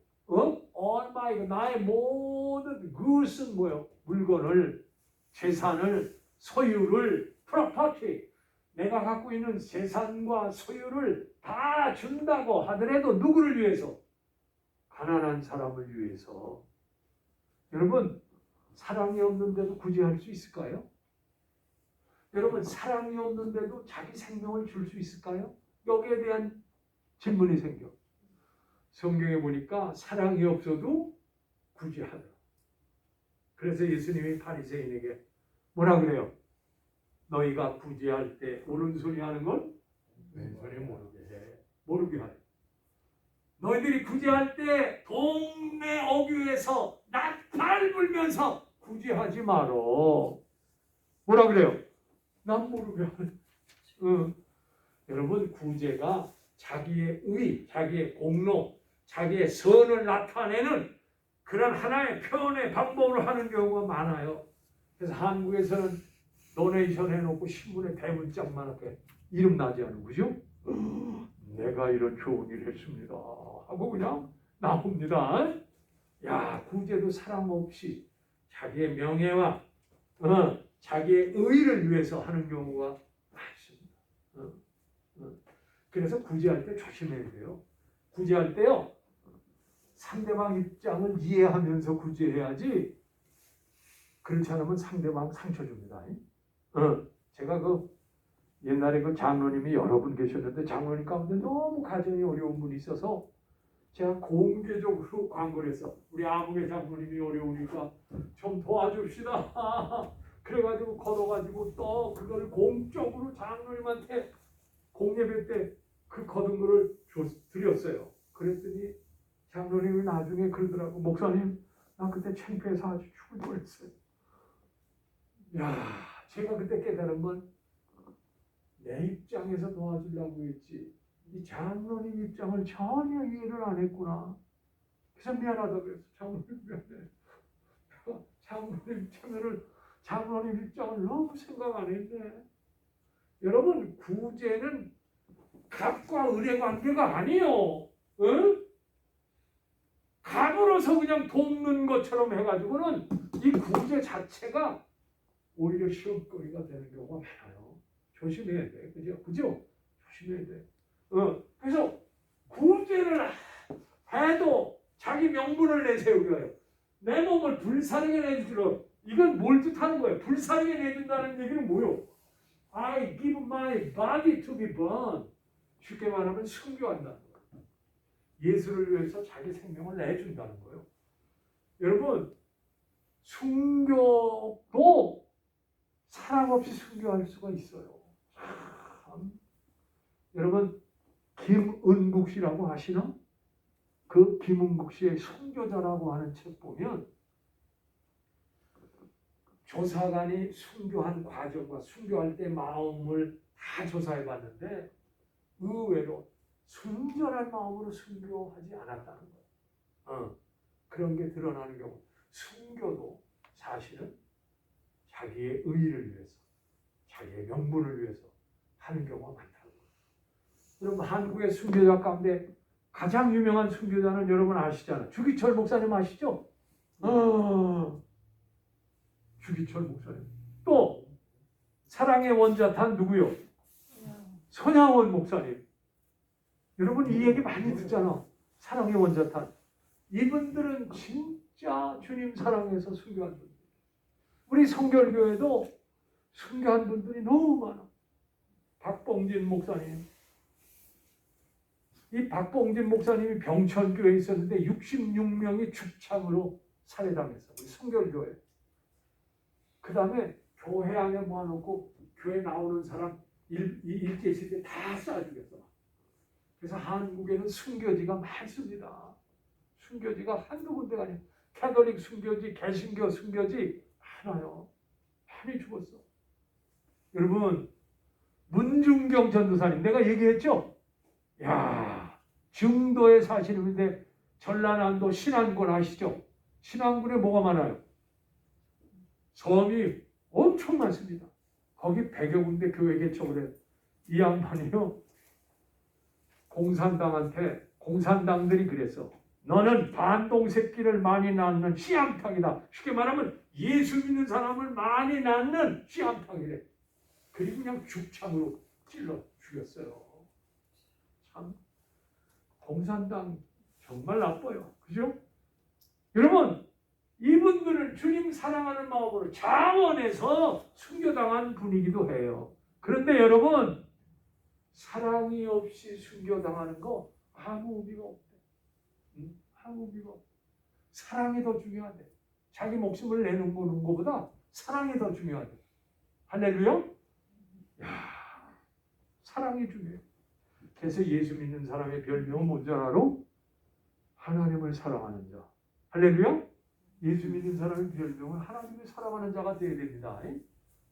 얼마 이거 나의 모든 것은 뭐예요? 물건을, 재산을, 소유를, property, 내가 갖고 있는 재산과 소유를 다 준다고 하더라도 누구를 위해서? 가난한 사람을 위해서. 여러분 사랑이 없는데도 구제할 수 있을까요? 여러분 사랑이 없는데도 자기 생명을 줄 수 있을까요? 여기에 대한 질문이 생겨. 성경에 보니까 사랑이 없어도 구제하더라. 그래서 예수님이 바리새인에게 뭐라 그래요? 너희가 구제할 때 오른손이 하는 건 왼손이 모르게 해. 모르게 하래. 너희들이 구제할 때 동네 어귀에서 나팔 불면서 구제하지 말어. 뭐라 그래요? 난 모르게 하래. 여러분 구제가 자기의 의, 자기의 공로, 자기의 선을 나타내는 그런 하나의 표현의 방법으로 하는 경우가 많아요. 그래서 한국에서는 도네이션 해놓고 신문에 대문짝만 이렇게 이름 나지 않은 거죠? 내가 이런 좋은 일을 했습니다 하고 그냥 나옵니다. 야, 구제도 사랑 없이 자기의 명예와 자기의 의를 위해서 하는 경우가 많습니다. 그래서 구제할 때 조심해야 돼요. 구제할 때요, 상대방 입장을 이해하면서 구제해야지. 그렇지 않으면 상대방 상처 줍니다. 제가 옛날에 장로님이 여러 분 계셨는데 장로님 가운데 너무 가정이 어려운 분이 있어서 제가 공개적으로 광고를 했어. 우리 아무개 장로님이 어려우니까 좀 도와줍시다. 그래가지고 걷어가지고 또 그걸 공적으로 장로님한테 공예배 때 그 거둔 거를 드렸어요. 그랬더니 장로님이 나중에 그러더라고. 목사님, 나 그때 창피해서 아주 죽을 뻔했어요. 야, 제가 그때 깨달은 건 내 입장에서 도와주려고 했지 이 장로님 입장을 전혀 이해를 안 했구나. 그래서 미안하다고 그랬어. 장로님 미안해. 장로님 입장을 너무 생각 안 했네. 여러분 구제는 갑과 을의 관계가 아니에요. 갑으로서 그냥 돕는 것처럼 해가지고는 이 구제 자체가 오히려 시험거리가 되는 경우가 많아요. 조심해야 돼. 그죠? 조심해야 돼. 그래서 구제를 해도 자기 명분을 내세우고요. 내 몸을 불사르게 내주도록. 이건 뭘 뜻하는 거예요? 불사르게 내준다는 얘기는 뭐요? I give my body to be burned. 쉽게 말하면 순교한다는 거예요. 예수를 위해서 자기 생명을 내준다는 거예요. 여러분, 순교도 사랑 없이 순교할 수가 있어요. 참. 여러분, 김은국 씨라고 아시나? 그 김은국 씨의 순교자라고 하는 책 보면 조사관이 순교한 과정과 순교할 때 마음을 다 조사해 봤는데 의외로 순전한 마음으로 순교하지 않았다는 거예요. 그런 게 드러나는 경우. 순교도 사실은 자기의 의의를 위해서, 자기의 명분을 위해서 하는 경우가 많다는 거예요. 여러분, 한국의 순교자 가운데 가장 유명한 순교자는 여러분 아시잖아요. 주기철 목사님 아시죠? 주기철 목사님. 또 사랑의 원자탄 누구요? 손양원 목사님. 여러분 이 얘기 많이 듣잖아. 사랑의 원자탄. 이분들은 진짜 주님 사랑해서 순교한 분들. 우리 성결교회도 순교한 분들이 너무 많아. 박봉진 목사님. 이 박봉진 목사님이 병천교회에 있었는데 66명이 죽창으로 살해당했어. 우리 성결교회. 그 다음에 교회 안에 모아놓고 교회 나오는 사람 일제 시대 다 쏴 죽였어. 그래서 한국에는 순교지가 많습니다. 순교지가 한두 군데가 아니에요. 캐톨릭 순교지, 개신교 순교지 많아요. 많이 죽었어. 여러분, 문중경 전도사님 내가 얘기했죠? 야, 중도에 사시는 분인데 전라남도 신안군 아시죠? 신안군에 뭐가 많아요? 섬이 엄청 많습니다. 거기 100여 군데 교회 개척을 해요. 이 양반이요. 공산당들이 그랬어. 너는 반동 새끼를 많이 낳는 씨암탉이다. 쉽게 말하면 예수 믿는 사람을 많이 낳는 씨암탉이래. 그리고 그냥 죽창으로 찔러 죽였어요. 참 공산당 정말 나빠요. 그죠? 여러분, 이분들은 주님 사랑하는 마음으로 자원해서 순교당한 분이기도 해요. 그런데 여러분, 사랑이 없이 순교당하는 거 아무 의미가 없대. 아무 의미가 없대. 사랑이 더 중요하대. 자기 목숨을 내놓는 것보다 사랑이 더 중요하대. 할렐루야? 야, 사랑이 중요해. 그래서 예수 믿는 사람의 별명은 뭔지 알아? 하나님을 사랑하는 자. 할렐루야? 예수 믿는 사람의 별명은 하나님을 사랑하는 자가 되어야 됩니다.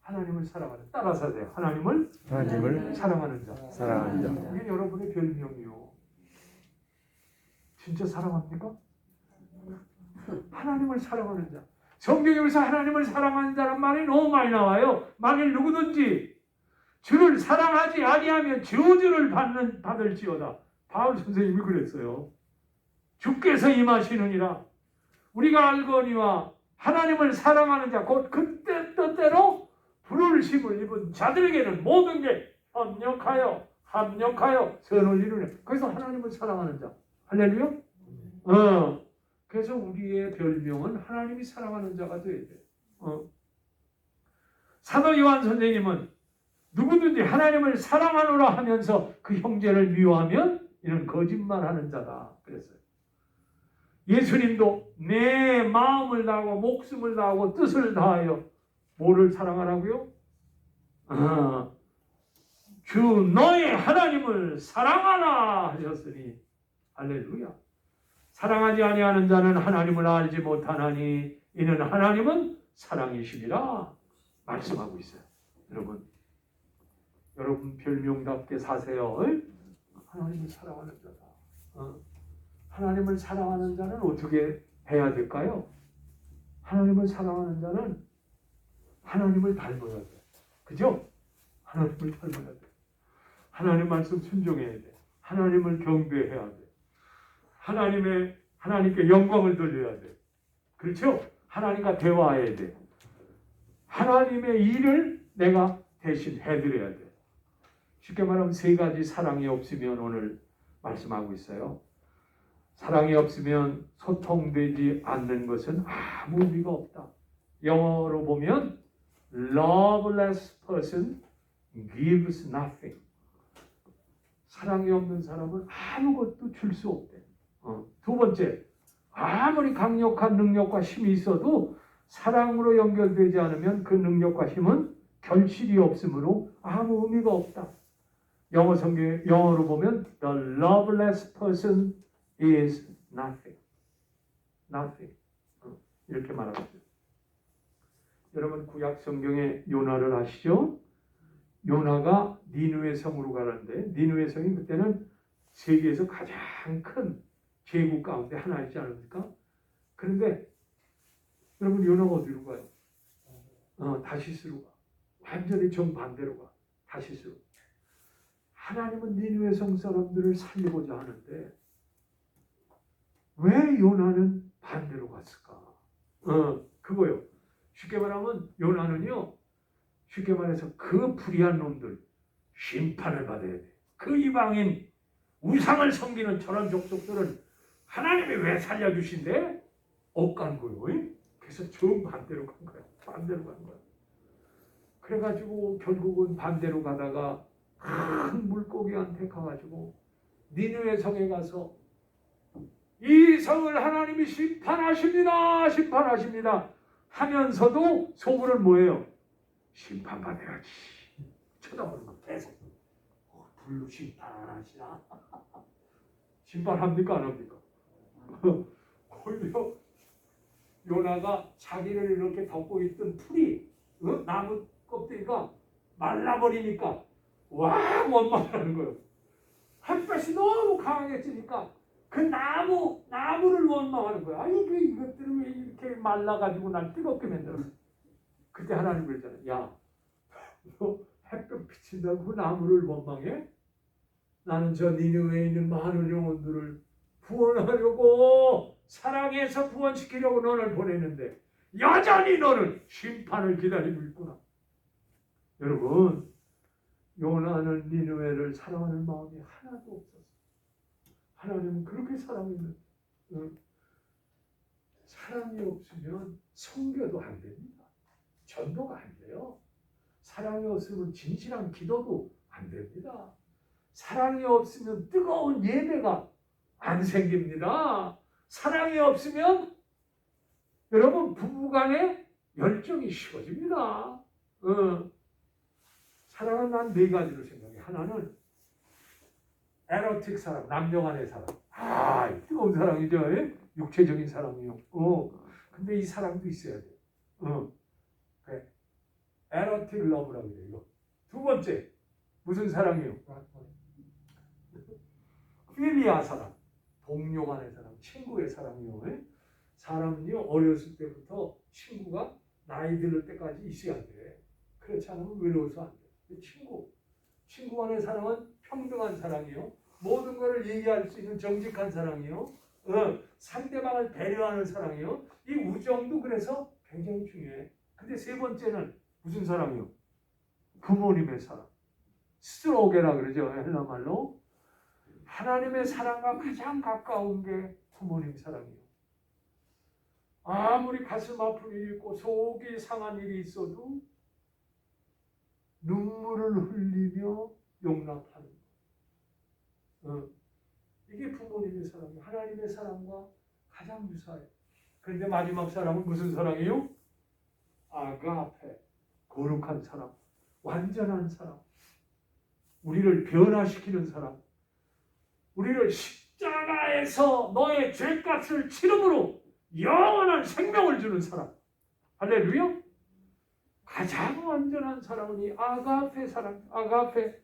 하나님을 사랑하는, 따라서 하세요. 하나님을 사랑하는 자. 사랑하는 자. 이게 여러분의 별명이요. 진짜 사랑합니까? 하나님을 사랑하는 자. 성경에서 하나님을 사랑하는 자란 말이 너무 많이 나와요. 만일 누구든지 주를 사랑하지 아니하면 저주를 받을지어다. 바울 선생님이 그랬어요. 주께서 임하시느니라. 우리가 알거니와 하나님을 사랑하는 자, 곧 그때 뜻대로 부르심을 입은 자들에게는 모든 게 합력하여 선을 이루네. 그래서 하나님을 사랑하는 자. 할렐루야? 그래서 우리의 별명은 하나님이 사랑하는 자가 되어야 돼. 사도 요한 선생님은 누구든지 하나님을 사랑하노라 하면서 그 형제를 미워하면 이는 거짓말하는 자다 그랬어요. 예수님도 내 마음을 다하고 목숨을 다하고 뜻을 다하여 뭐를 사랑하라고요? 주 너의 하나님을 사랑하라 하셨으니 할렐루야. 사랑하지 아니하는 자는 하나님을 알지 못하나니 이는 하나님은 사랑이시니라 말씀하고 있어요. 여러분 별명답게 사세요. 하나님을 사랑하는 자다. 하나님을 사랑하는 자는 어떻게 해야 될까요? 하나님을 사랑하는 자는 하나님을 닮아야 돼. 그죠? 하나님을 닮아야 돼. 하나님 말씀 순종해야 돼. 하나님을 경배해야 돼. 하나님께 영광을 돌려야 돼. 그렇죠? 하나님과 대화해야 돼. 하나님의 일을 내가 대신 해드려야 돼. 쉽게 말하면 세 가지 사랑이 없으면 오늘 말씀하고 있어요. 사랑이 없으면 소통되지 않는 것은 아무 의미가 없다. 영어로 보면 loveless person gives nothing. 사랑이 없는 사람은 아무것도 줄 수 없대. 두 번째, 아무리 강력한 능력과 힘이 있어도 사랑으로 연결되지 않으면 그 능력과 힘은 결실이 없으므로 아무 의미가 없다. 영어로 보면 the loveless person is nothing. nothing. 이렇게 말하고 있어요. 여러분 구약 성경의 요나를 아시죠? 요나가 니느웨 성으로 가는데 니느웨 성이 그때는 세계에서 가장 큰 제국 가운데 하나이지 않습니까? 그런데 여러분 요나가 어디로 가요? 다시스로 가. 완전히 정반대로 가. 다시스로. 하나님은 니느웨 성 사람들을 살리고자 하는데 왜 요나는 반대로 갔을까? 그거요. 쉽게 말하면 요나는요. 쉽게 말해서 그 불의한 놈들 심판을 받아야 돼. 그 이방인 우상을 섬기는 저런 족속들은 하나님이 왜 살려주신대? 억간 거요. 그래서 정반대로 간 거야. 반대로 간 거야. 그래가지고 결국은 반대로 가다가 큰 물고기한테 가가지고 니느웨 성에 가서 이 성을 하나님이 심판하십니다. 심판하십니다. 하면서도 속으로는 뭐예요? 심판받아야지. 쳐다보는 거 계속. 불로 심판하시나? 심판합니까? 안 합니까? 오히려 요나가 자기를 이렇게 덮고 있던 풀이 나무 껍데기가 말라버리니까 와 원망하는 거예요. 햇볕이 너무 강하게 찌니까 그 나무를 원망하는 거야. 아니 이것들은 왜 이렇게 말라가지고 날 뜨겁게 만들었어. 그때 하나님 그랬잖아요. 야, 너 햇볕 비친다고 그 나무를 원망해? 나는 저 니느웨에 있는 많은 영혼들을 구원하려고 사랑해서 구원시키려고 너를 보냈는데 여전히 너는 심판을 기다리고 있구나. 여러분, 요나는 니느웨를 사랑하는 마음이 하나도 없었어. 하나님은 그렇게 사랑했는데 사랑이 없으면 선교도 안 됩니다. 전도가 안 돼요. 사랑이 없으면 진실한 기도도 안 됩니다. 사랑이 없으면 뜨거운 예배가 안 생깁니다. 사랑이 없으면 여러분 부부간에 열정이 식어집니다. 사랑은 난 네 가지로 생각해. 하나는 에로틱 사랑, 남녀 간의 사랑. 뜨거운 사랑이죠. 육체적인 사랑이요. 근데 이 사랑도 있어야 돼. 그래. 에로틱 러브라고 그래요. 이거. 두 번째, 무슨 사랑이요? 필리아 사랑, 동료 간의 사랑, 친구의 사랑이요. 사람은요 어렸을 때부터 친구가 나이 들을 때까지 있어야 돼. 그렇지 않으면 외로워서 안 돼. 친구 간의 사랑은 평등한 사랑이요. 모든 것을 얘기할 수 있는 정직한 사랑이요. 상대방을 배려하는 사랑이요. 이 우정도 그래서 굉장히 중요해. 근데 세 번째는 무슨 사랑이요? 부모님의 사랑. 스트로게라 그러죠. 헬라 말로. 하나님의 사랑과 가장 가까운 게 부모님 사랑이요. 아무리 가슴 아픈 일이 있고 속이 상한 일이 있어도 눈물을 흘리며 용납하는 이게 부모님의 사랑이에요. 하나님의 사랑과 가장 유사해요. 그런데 마지막 사랑은 무슨 사랑이에요? 아가페, 거룩한 사랑, 완전한 사랑, 우리를 변화시키는 사랑, 우리를 십자가에서 너의 죄값을 치름으로 영원한 생명을 주는 사랑. 할렐루야. 가장 완전한 사랑은 이 아가페 사랑, 아가페.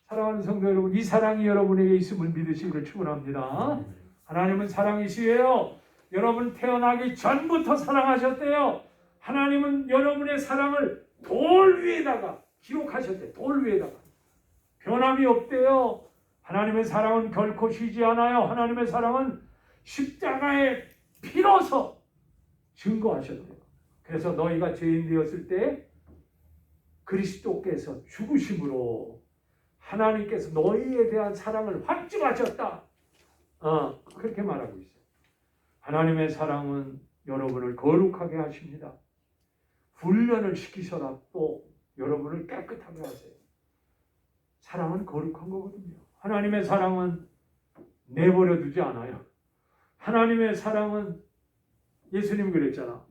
사랑하는 성도 여러분, 이 사랑이 여러분에게 있음을 믿으시기를 축원합니다. 하나님은 사랑이시에요. 여러분 태어나기 전부터 사랑하셨대요. 하나님은 여러분의 사랑을 돌 위에다가 기록하셨대요. 돌 위에다가. 변함이 없대요. 하나님의 사랑은 결코 쉬지 않아요. 하나님의 사랑은 십자가에 피로서 증거하셨대요. 그래서 너희가 죄인 되었을 때 그리스도께서 죽으심으로 하나님께서 너희에 대한 사랑을 확증하셨다. 그렇게 말하고 있어요. 하나님의 사랑은 여러분을 거룩하게 하십니다. 훈련을 시키셔라 또 여러분을 깨끗하게 하세요. 사랑은 거룩한 거거든요. 하나님의 사랑은 내버려 두지 않아요. 하나님의 사랑은 예수님 그랬잖아.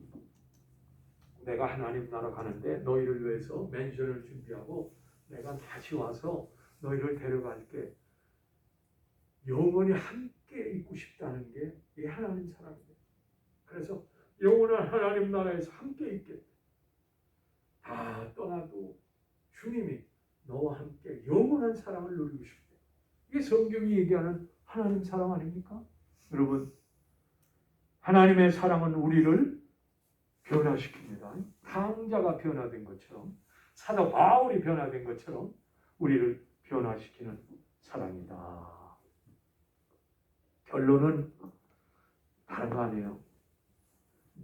내가 하나님 나라 가는데 너희를 위해서 맨션을 준비하고 내가 다시 와서 너희를 데려갈게. 영원히 함께 있고 싶다는 게 이 하나님 사랑이에요. 그래서 영원한 하나님 나라에서 함께 있게. 다 떠나도 주님이 너와 함께 영원한 사랑을 누리고 싶대. 이게 성경이 얘기하는 하나님 사랑 아닙니까? 여러분, 하나님의 사랑은 우리를 변화시킵니다. 강자가 변화된 것처럼, 사도 바울이 변화된 것처럼 우리를 변화시키는 사랑이다. 결론은 다른 거 아니에요.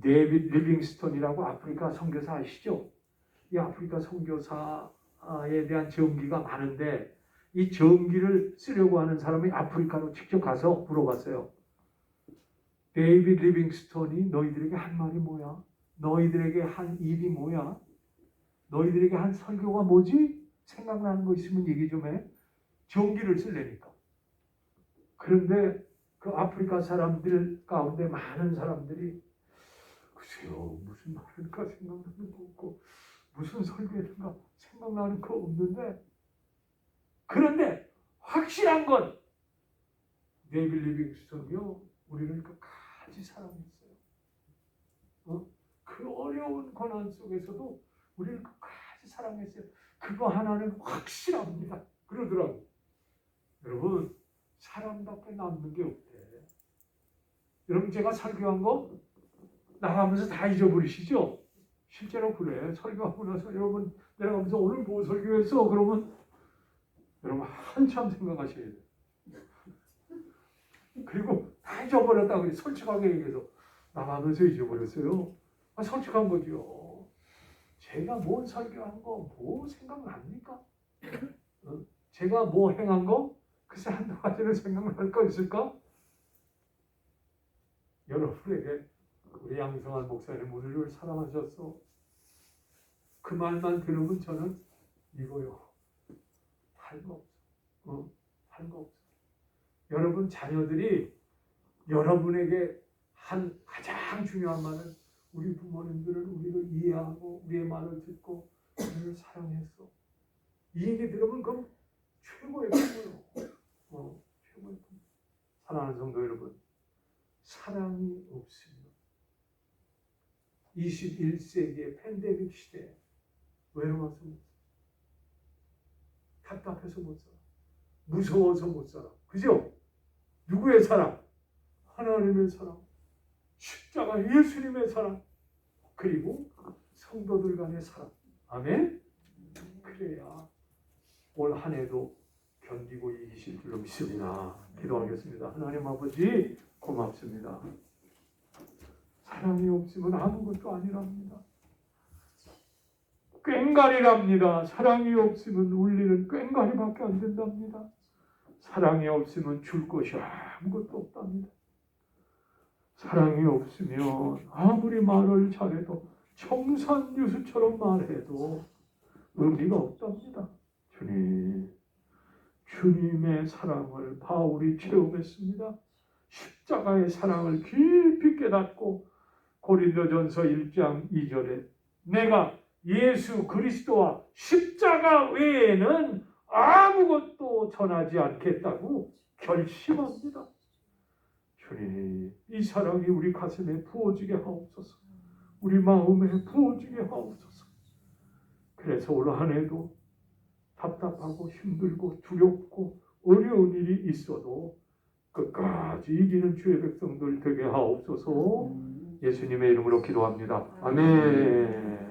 데이빗 리빙스톤이라고 아프리카 선교사 아시죠? 이 아프리카 선교사에 대한 전기가 많은데 이 전기를 쓰려고 하는 사람이 아프리카로 직접 가서 물어봤어요. 데이빗 리빙스톤이 너희들에게 한 말이 뭐야? 너희들에게 한 일이 뭐야? 너희들에게 한 설교가 뭐지? 생각나는 거 있으면 얘기 좀 해. 전기를 쓰려니까. 그런데 그 아프리카 사람들 가운데 많은 사람들이 글쎄요, 무슨 말일까 생각나는 거 없고 무슨 설교인가 생각나는 거 없는데, 그런데 확실한 건 데이빗 리빙스톤이요, 우리를 끝까지 사랑했어요. 그 어려운 고난 속에서도 우리를 끝까지 사랑했어요. 그거 하나는 확실합니다. 그러더라고. 여러분, 사랑밖에 남는 게 없대. 여러분, 제가 설교한 거 나가면서 다 잊어버리시죠? 실제로 그래. 설교하고 나서 여러분 내려가면서 오늘 뭐 설교했어? 그러면 여러분 한참 생각하셔야 돼요. 그리고 다 잊어버렸다 그래. 솔직하게 얘기해서 나가면서 잊어버렸어요. 솔직한 거죠. 제가 뭘 설교한 거 뭐 생각납니까? 제가 뭐 행한 거 글쎄 한두 가지는 생각날 거 있을까? 여러분에게 우리 양성환 목사님 우리를 사랑하셨어. 그 말만 들으면 저는 이거요. 다른 거 없어. 다른 거 없어. 여러분 자녀들이 여러분에게 한 가장 중요한 말은 우리 부모님들은 우리를 이해하고 우리의 말을 듣고 우리를 사랑했어. 이 얘기 들으면 그럼 최고의 꿈이에요. 최고의 꿈. 사랑하는 성도 여러분, 사랑이 없으면 21세기의 팬데믹 시대에 외로워서 못 살아. 답답해서 못 살아. 무서워서 못 살아. 그죠? 누구의 사랑? 하나님의 사랑. 십자가 예수님의 사랑. 그리고 성도들 간의 사랑. 아멘? 그래야 올 한 해도 견디고 이기실 줄로 믿습니다. 기도하겠습니다. 하나님 아버지 고맙습니다. 사랑이 없으면 아무것도 아니랍니다. 꽹과리랍니다. 사랑이 없으면 울리는 꽹과리밖에 안 된답니다. 사랑이 없으면 줄 것이 아무것도 없답니다. 사랑이 없으면 아무리 말을 잘해도 청산유수처럼 말해도 의미가 없답니다. 주님, 주님의 사랑을 바울이 체험했습니다. 십자가의 사랑을 깊이 깨닫고 고린도전서 1장 2절에 내가 예수 그리스도와 십자가 외에는 아무것도 전하지 않겠다고 결심합니다. 주님, 이 사랑이 우리 가슴에 부어지게 하옵소서. 우리 마음에 부어지게 하옵소서. 그래서 올 한 해도 답답하고 힘들고 두렵고 어려운 일이 있어도 끝까지 이기는 주의 백성들 되게 하옵소서. 예수님의 이름으로 기도합니다. 아멘.